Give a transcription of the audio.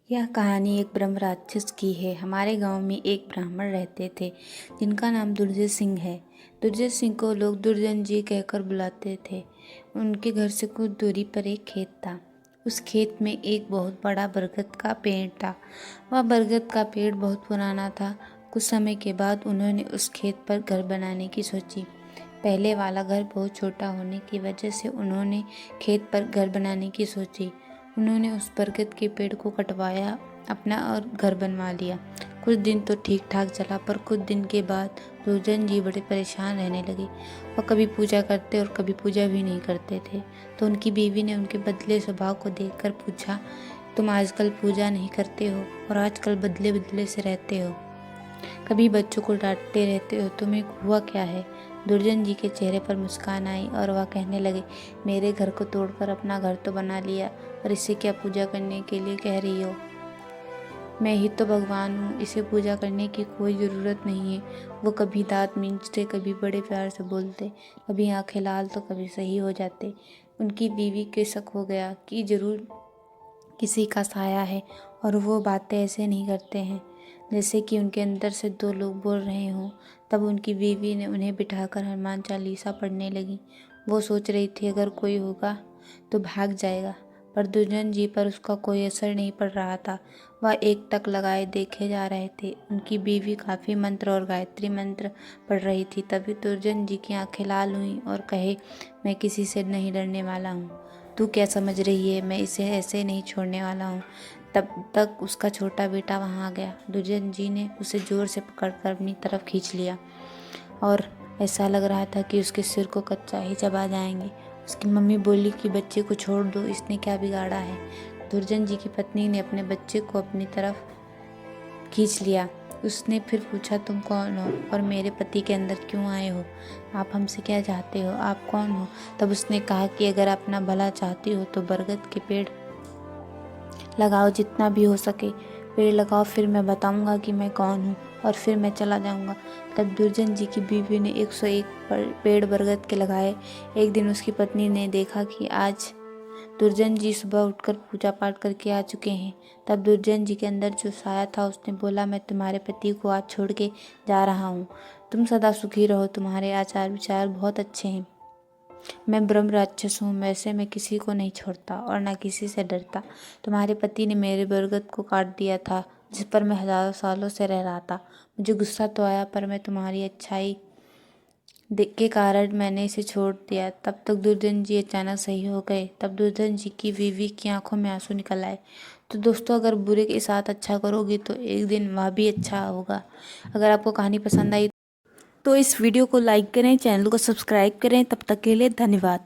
यह कहानी एक ब्रह्म राक्षस की है। हमारे गांव में एक ब्राह्मण रहते थे जिनका नाम दुर्जय सिंह है। दुर्जय सिंह को लोग दुर्जन जी कहकर बुलाते थे। उनके घर से कुछ दूरी पर एक खेत था। उस खेत में एक बहुत बड़ा बरगद का पेड़ था। वह बरगद का पेड़ बहुत पुराना था। कुछ समय के बाद उन्होंने उस खेत पर घर बनाने की सोची। पहले वाला घर बहुत छोटा होने की वजह से उन्होंने खेत पर घर बनाने की सोची। उन्होंने उस बरगद के पेड़ को कटवाया, अपना और घर बनवा लिया। कुछ दिन तो ठीक ठाक चला, पर कुछ दिन के बाद दुर्जन जी बड़े परेशान रहने लगे। वह कभी पूजा करते और कभी पूजा भी नहीं करते थे। तो उनकी बीवी ने उनके बदले स्वभाव को देखकर पूछा, तुम आजकल पूजा नहीं करते हो और आजकल बदले बदले से रहते हो, कभी बच्चों को डांटते रहते हो, तुम्हें हुआ क्या है? दुर्जन जी के चेहरे पर मुस्कान आई और वह कहने लगे, मेरे घर को तोड़कर अपना घर तो बना लिया, और इसे क्या पूजा करने के लिए कह रही हो? मैं ही तो भगवान हूँ, इसे पूजा करने की कोई ज़रूरत नहीं है। वो कभी दांत मींचते, कभी बड़े प्यार से बोलते, कभी आंखें लाल तो कभी सही हो जाते। उनकी बीवी के शक हो गया कि जरूर किसी का साया है और वो बातें ऐसे नहीं करते हैं जैसे कि उनके अंदर से दो लोग बोल रहे हों। तब उनकी बीवी ने उन्हें बिठाकर हनुमान चालीसा पढ़ने लगी। वो सोच रही थी अगर कोई होगा तो भाग जाएगा, पर दुर्जन जी पर उसका कोई असर नहीं पड़ रहा था। वह एक टक लगाए देखे जा रहे थे। उनकी बीवी काफ़ी मंत्र और गायत्री मंत्र पढ़ रही थी। तभी दुर्जन जी की आंखें लाल हुईं और कहे, मैं किसी से नहीं डरने वाला हूँ। तू क्या समझ रही है? मैं इसे ऐसे नहीं छोड़ने वाला हूँ। तब तक उसका छोटा बेटा वहाँ आ गया। दुर्जन जी ने उसे जोर से पकड़कर अपनी तरफ खींच लिया और ऐसा लग रहा था कि उसके सिर को कच्चा ही चबा जाएंगे। उसकी मम्मी बोली कि बच्चे को छोड़ दो, इसने क्या बिगाड़ा है? दुर्जन जी की पत्नी ने अपने बच्चे को अपनी तरफ खींच लिया। उसने फिर पूछा, तुम कौन हो और मेरे पति के अंदर क्यों आए हो? आप हमसे क्या चाहते हो? आप कौन हो? तब उसने कहा कि अगर अपना भला चाहती हो तो बरगद के पेड़ लगाओ, जितना भी हो सके पेड़ लगाओ, फिर मैं बताऊंगा कि मैं कौन हूँ और फिर मैं चला जाऊंगा। तब दुर्जन जी की बीवी ने 101 पेड़ बरगद के लगाए। एक दिन उसकी पत्नी ने देखा कि आज दुर्जन जी सुबह उठकर पूजा पाठ करके आ चुके हैं। तब दुर्जन जी के अंदर जो साया था उसने बोला, मैं तुम्हारे पति को आज छोड़ के जा रहा हूँ। तुम सदा सुखी रहो, तुम्हारे आचार विचार बहुत अच्छे हैं। मैं ब्रह्म राक्षस हूँ, वैसे मैं किसी को नहीं छोड़ता और ना किसी से डरता। तुम्हारे पति ने मेरे बरगद को काट दिया था जिस पर मैं हजारों सालों से रह रहा था। मुझे गुस्सा तो आया, पर मैं तुम्हारी अच्छाई के कारण मैंने इसे छोड़ दिया। तब तक दुर्जन जी अचानक सही हो गए। तब दुर्जन जी की बीवी की आंखों में आंसू निकल आए। तो दोस्तों, अगर बुरे के साथ अच्छा करोगे तो एक दिन वह भी अच्छा होगा। अगर आपको कहानी पसंद आई तो इस वीडियो को लाइक करें, चैनल को सब्सक्राइब करें। तब तक के लिए धन्यवाद।